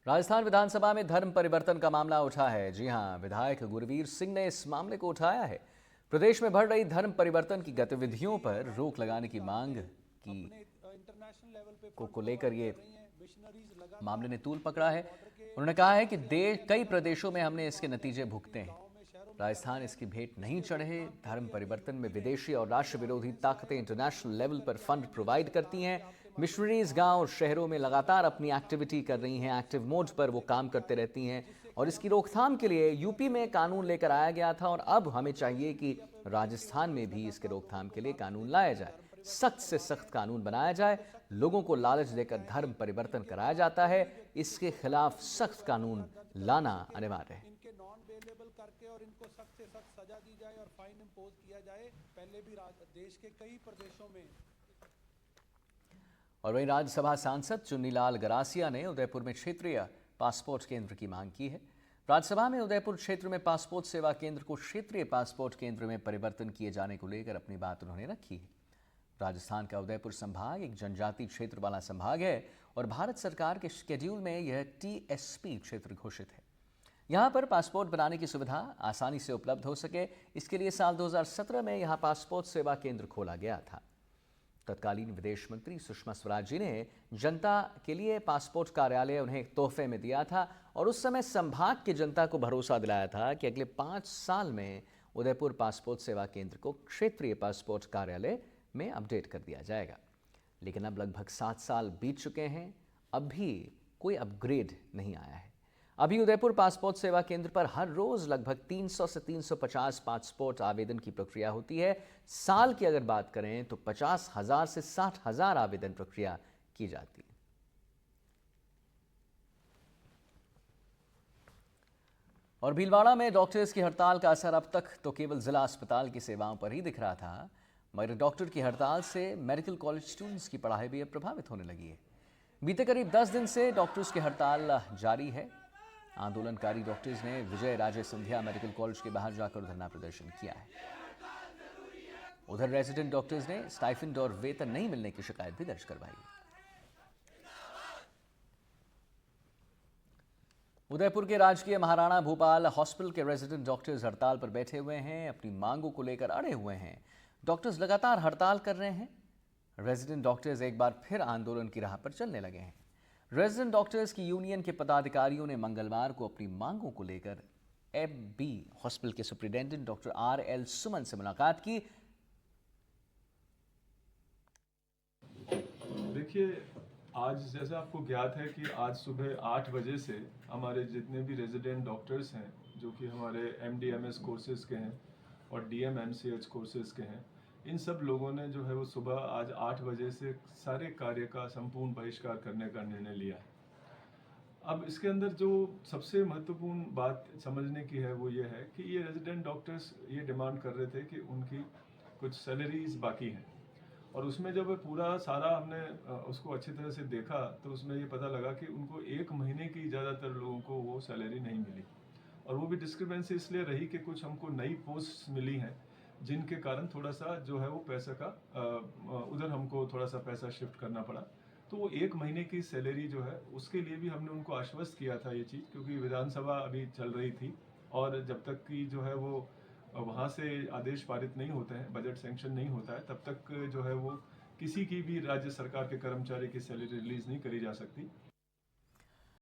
राजस्थान विधानसभा में धर्म परिवर्तन का मामला उठा है। जी हां, विधायक गुरवीर सिंह ने इस मामले को उठाया है। प्रदेश में बढ़ रही धर्म परिवर्तन की गतिविधियों पर रोक लगाने की मांग की को लेकर ये मामले ने तूल पकड़ा है। उन्होंने कहा है कि कई प्रदेशों में हमने इसके नतीजे भुगते हैं। राजस्थान इसकी भेंट नहीं चढ़े। धर्म परिवर्तन में विदेशी और राष्ट्र विरोधी ताकतें इंटरनेशनल लेवल पर फंड प्रोवाइड करती हैं। मिशनरीज गांव और शहरों में लगातार अपनी एक्टिविटी कर रही हैं। एक्टिव मोड पर वो काम करते रहती हैं और इसकी रोकथाम के लिए यूपी में कानून लेकर आया गया था और अब हमें चाहिए कि राजस्थान में भी इसके रोकथाम के लिए कानून लाया जाए। सख्त से सख्त कानून बनाया जाए। लोगों को लालच देकर धर्म परिवर्तन कराया जाता है। इसके खिलाफ सख्त कानून लाना अनिवार्य है। इनके नॉन अवेलेबल करके और इनको सख्त से सख्त सजा दी जाए और फाइन इंपोज किया जाए। पहले भी देश के कई प्रदेशों में। और वहीं राज्यसभा सांसद चुन्नीलाल गरासिया ने उदयपुर में क्षेत्रीय पासपोर्ट केंद्र की मांग की है। राज्यसभा में उदयपुर क्षेत्र में पासपोर्ट सेवा केंद्र को क्षेत्रीय पासपोर्ट केंद्र में परिवर्तन किए जाने को लेकर अपनी बात उन्होंने रखी है। राजस्थान का उदयपुर संभाग एक जनजातीय क्षेत्र वाला संभाग है और भारत सरकार के शेड्यूल में यह टीएसपी क्षेत्र घोषित है। यहाँ पर पासपोर्ट बनाने की सुविधा आसानी से उपलब्ध हो सके, इसके लिए साल 2017 में यहाँ पासपोर्ट सेवा केंद्र खोला गया था। तत्कालीन विदेश मंत्री सुषमा स्वराज जी ने जनता के लिए पासपोर्ट कार्यालय उन्हें तोहफे में दिया था और उस समय संभाग की जनता को भरोसा दिलाया था कि अगले 5 साल में उदयपुर पासपोर्ट सेवा केंद्र को क्षेत्रीय पासपोर्ट कार्यालय में अपडेट कर दिया जाएगा। लेकिन अब लगभग 7 साल बीत चुके हैं, अब भी कोई अपग्रेड नहीं आया है। अभी उदयपुर पासपोर्ट सेवा केंद्र पर हर रोज लगभग 300 से 350 पासपोर्ट आवेदन की प्रक्रिया होती है। साल की अगर बात करें तो 50,000 से 60,000 आवेदन प्रक्रिया की जाती है। और भीलवाड़ा में डॉक्टर्स की हड़ताल का असर अब तक तो केवल जिला अस्पताल की सेवाओं पर ही दिख रहा था, मगर डॉक्टर की हड़ताल से मेडिकल कॉलेज स्टूडेंट्स की पढ़ाई भी अब प्रभावित होने लगी है। बीते करीब 10 दिन से डॉक्टर्स की हड़ताल जारी है। आंदोलनकारी डॉक्टर्स ने विजय राजे सिंधिया मेडिकल कॉलेज के बाहर जाकर धरना प्रदर्शन किया है। उधर रेजिडेंट डॉक्टर्स ने स्टाइफंड और वेतन नहीं मिलने की शिकायत भी दर्ज करवाई। उदयपुर के राजकीय महाराणा भूपाल हॉस्पिटल के रेजिडेंट डॉक्टर्स हड़ताल पर बैठे हुए हैं। अपनी मांगों को लेकर अड़े हुए हैं। डॉक्टर्स लगातार हड़ताल कर रहे हैं। रेजिडेंट डॉक्टर्स एक बार फिर आंदोलन की राह पर चलने लगे हैं। रेजिडेंट डॉक्टर्स की यूनियन के पदाधिकारियों ने मंगलवार को अपनी मांगों को लेकर एमबी हॉस्पिटल के सुप्रिंटेंडेंट डॉक्टर आरएल सुमन से मुलाकात की। देखिए, आज जैसे आपको ज्ञात है कि आज सुबह 8 बजे से हमारे जितने भी रेजिडेंट डॉक्टर्स हैं, जो कि हमारे एमडीएमएस कोर्सेज के हैं और डीएमएमसीएच कोर्सेज के हैं, इन सब लोगों ने जो है वो सुबह आज 8 बजे से सारे कार्य का संपूर्ण बहिष्कार करने का निर्णय लिया है। अब इसके अंदर जो सबसे महत्वपूर्ण बात समझने की है वो ये है कि ये रेजिडेंट डॉक्टर्स ये डिमांड कर रहे थे कि उनकी कुछ सैलरीज बाकी हैं, और उसमें जब पूरा सारा हमने उसको अच्छी तरह से देखा तो उसमें ये पता लगा कि उनको 1 महीने की ज़्यादातर लोगों को वो सैलरी नहीं मिली, और वो भी डिस्क्रिपेंसी इसलिए रही कि कुछ हमको नई पोस्ट मिली हैं जिनके कारण थोड़ा सा जो है वो पैसा का उधर हमको थोड़ा सा पैसा शिफ्ट करना पड़ा। तो वो 1 महीने की सैलरी जो है उसके लिए भी हमने उनको आश्वस्त किया था ये चीज़, क्योंकि विधानसभा अभी चल रही थी और जब तक की जो है वो वहाँ से आदेश पारित नहीं होते हैं, बजट सेंक्शन नहीं होता है, तब तक जो है वो किसी की भी राज्य सरकार के कर्मचारी की सैलरी रिलीज नहीं करी जा सकती।